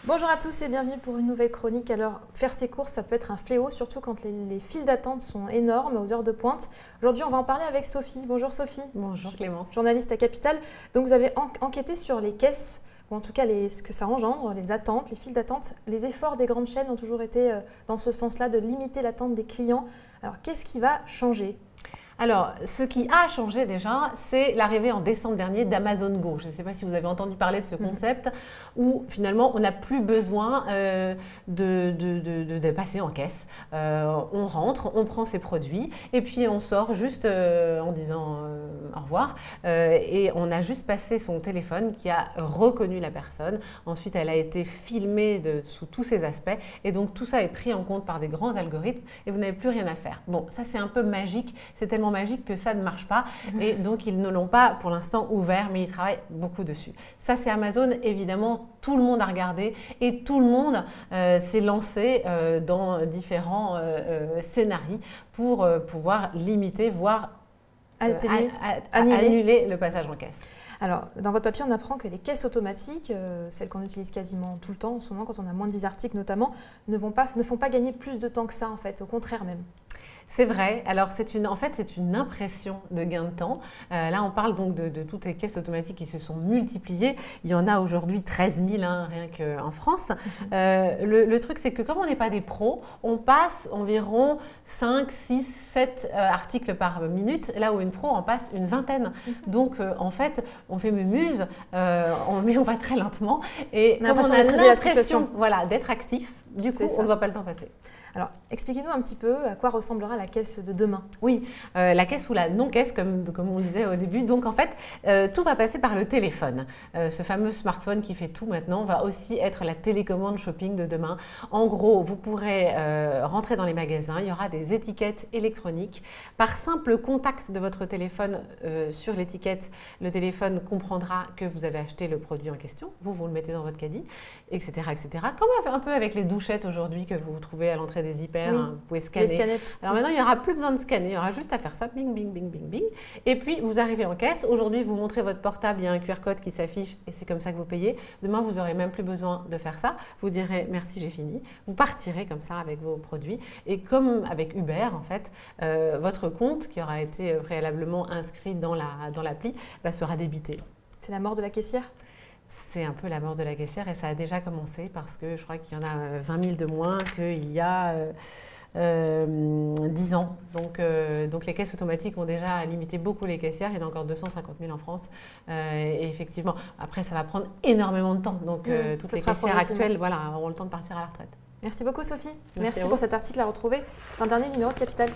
Bonjour à tous et bienvenue pour une nouvelle chronique. Alors, faire ses courses, ça peut être un fléau, surtout quand les files d'attente sont énormes aux heures de pointe. Aujourd'hui, on va en parler avec Sophie. Bonjour Sophie. Bonjour Clémence. Journaliste à Capital. Donc, vous avez enquêté sur les caisses, ou en tout cas ce que ça engendre, les attentes, les files d'attente. Les efforts des grandes chaînes ont toujours été dans ce sens-là, de limiter l'attente des clients. Alors, qu'est-ce qui va changer ? Alors, ce qui a changé déjà, c'est l'arrivée en décembre dernier d'Amazon Go. Je ne sais pas si vous avez entendu parler de ce concept où finalement on n'a plus besoin de passer en caisse. On rentre, on prend ses produits et puis on sort juste en disant au revoir. Et on a juste passé son téléphone qui a reconnu la personne. Ensuite, elle a été filmée sous tous ses aspects. Et donc tout ça est pris en compte par des grands algorithmes et vous n'avez plus rien à faire. Bon, ça c'est un peu magique. C'est tellement magique que ça ne marche pas et donc ils ne l'ont pas pour l'instant ouvert, mais ils travaillent beaucoup dessus. Ça c'est Amazon, évidemment tout le monde a regardé et tout le monde s'est lancé dans différents scénarios pour pouvoir limiter, voire annuler le passage en caisse. Alors, dans votre papier, on apprend que les caisses automatiques, celles qu'on utilise quasiment tout le temps en ce moment, quand on a moins de 10 articles notamment, ne font pas gagner plus de temps que ça en fait, au contraire même. C'est vrai. Alors, en fait, c'est une impression de gain de temps. Là, on parle donc de toutes les caisses automatiques qui se sont multipliées. Il y en a aujourd'hui 13 000 rien qu'en France. Le truc, c'est que comme on n'est pas des pros, on passe environ 5, 6, 7 articles par minute, là où une pro en passe une vingtaine. Donc, en fait, on fait mumuse, mais on va très lentement. Et comme on a l'impression d'être actif, du coup, on ne voit pas le temps passer. Alors, expliquez-nous un petit peu à quoi ressemblera la caisse de demain. Oui, la caisse ou la non-caisse, comme on disait au début. Donc, en fait, tout va passer par le téléphone. Ce fameux smartphone qui fait tout maintenant va aussi être la télécommande shopping de demain. En gros, vous pourrez rentrer dans les magasins. Il y aura des étiquettes électroniques. Par simple contact de votre téléphone sur l'étiquette, le téléphone comprendra que vous avez acheté le produit en question. Vous le mettez dans votre caddie, etc., etc. Comme un peu avec les douchettes aujourd'hui que vous trouvez à l'entrée des hyper, oui, vous pouvez scanner. Alors maintenant, il n'y aura plus besoin de scanner, il y aura juste à faire ça, bing, bing, bing, bing, bing. Et puis, vous arrivez en caisse. Aujourd'hui, vous montrez votre portable, il y a un QR code qui s'affiche et c'est comme ça que vous payez. Demain, vous n'aurez même plus besoin de faire ça. Vous direz merci, j'ai fini. Vous partirez comme ça avec vos produits. Et comme avec Uber, en fait, votre compte qui aura été préalablement inscrit dans l'appli sera débité. C'est la mort de la caissière ? C'est un peu la mort de la caissière et ça a déjà commencé parce que je crois qu'il y en a 20 000 de moins qu'il y a 10 ans. Donc les caisses automatiques ont déjà limité beaucoup les caissières. Il y en a encore 250 000 en France. Et effectivement, après, ça va prendre énormément de temps. Donc toutes les caissières actuelles auront le temps de partir à la retraite. Merci beaucoup Sophie. Merci pour pour cet article à retrouver dans le dernier numéro de Capital.